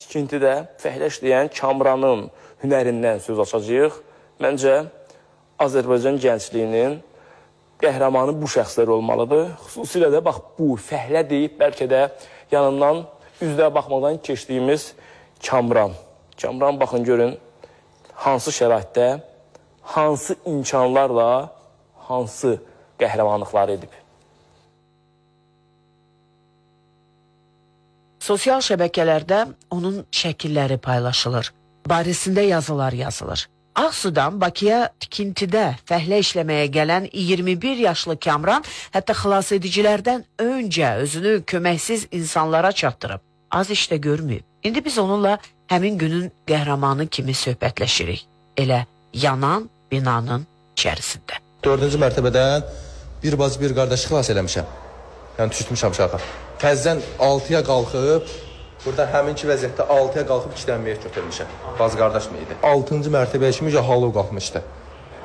tikintidə fəhlə işləyən Kamranın hünərindən söz açacağıq. Məncə, Azərbaycan gəncliyinin qəhrəmanı bu şəxslər olmalıdır. Xüsusilə də, bax, bu fəhlə deyib, bəlkə də yanından üzrə baxmadan keçdiyimiz Kamran. Kamran, baxın, görün, hansı şəraitdə, hansı imkanlarla, hansı qəhrəmanlıqlar edib. Sosial şəbəkələrdə onun şəkilləri paylaşılır. Barəsində yazılar yazılır. Ağsudan Bakıya tikintidə fəhlə işləməyə gələn 21 yaşlı Kamran hətta xilas edicilərdən öncə özünü köməksiz insanlara çatdırıb. Az işdə görməyib. İndi biz onunla həmin günün qəhrəmanı kimi söhbətləşirik. Elə yanan binanın içərisində. 4-cü mərtəbədən bir bacı bir qardaşı xilas eləmişəm. Yəni düşmüşəm aşağı. Təzdən 6-ya qalxıb, burada həminki vəziyyətdə 6-ya qalxıb 2 dənə meyit götürmüşəm. Bacı qardaş meyidi. 6-cı mərtəbəyə kimi halov qalxmışdı.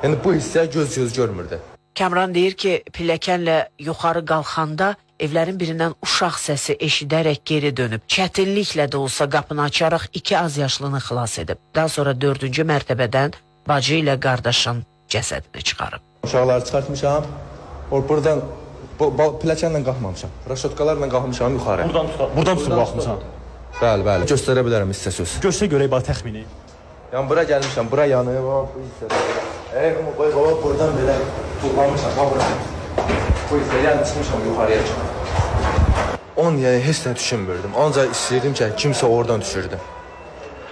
Yəni bu hissə göz görmürdü. Kamran deyir ki, pilləkənlə yuxarı qalxanda evlərin birindən uşaq səsi eşidərək geri dönüb. Çətinliklə də olsa qapını açaraq 2 az yaşlını xilas edib. Daha sonra 4-cü mərtəbədən bacı ilə qardaşın cəsədini çıxarıb. Uşaqları çıxartmışam. Buradan pilləkənlə qalxmamışam. Raşotkalarla qalxmışam yuxarı. Buradan tutub qalxmışam. Bəli. Göstərə bilərəm hissə söz. Göstər görək bax təxmini. Yəni bura gəlmişəm, bura yanı, bu hissədə. Baba buradan belə tutulmamışam, bura. Bu hissə, yəni çıxmışam yuxarıya çıxım. Onu yəni heç nə düşünmürdüm. Ancaq istəyirdim ki, kimsə oradan düşürdü.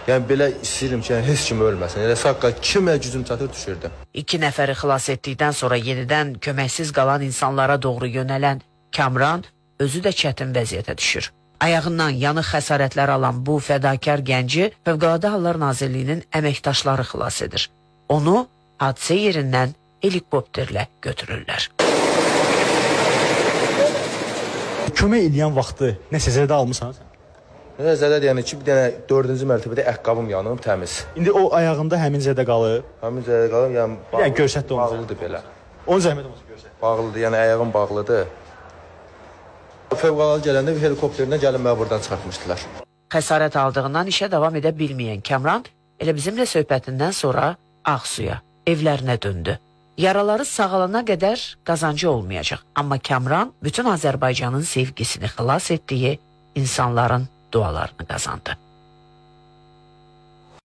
Yəni belə istəyirdim ki, heç kim ölməsin. Elə saqqa kimə gücüm çatır düşürdü. 2 nəfəri xilas etdikdən sonra yenidən köməksiz qalan insanlara doğru yönələn Kamran özü də çətin vəziyyətə düşür. Ayağından yanıq xəsarətlər alan bu fədakar gənci Fövqəladə Hallar Nazirliyinin əməkdaşları xilas edir. Onu hadisə yerindən helikopterlə götürürlər. Kömək edən vaxtı nəsə zədə almısan sən? Zədə yəni ki, bir dənə 4-cü mərtəbədə ayaqqabım yanıb, təmiz. İndi o ayağında həmin zədə qalıb. Həmin zədə qalıb, yəni görsətdi onu. Bağlıdır belə. Onun zəhmət olmasa görsət. Bağlıdır, yəni ayağım bağlıdır. Fövqəladə gələndə helikopterlə gəlib məni buradan çıxartmışdılar. Xəsarət aldığından işə davam edə bilməyən Kamran elə bizimlə söhbətindən sonra Ağsuya, evlərinə döndü. Yaraları sağalana qədər qazancı olmayacaq. Amma Kamran bütün Azərbaycanın sevgisini xilas etdiyi insanların dualarını qazandı.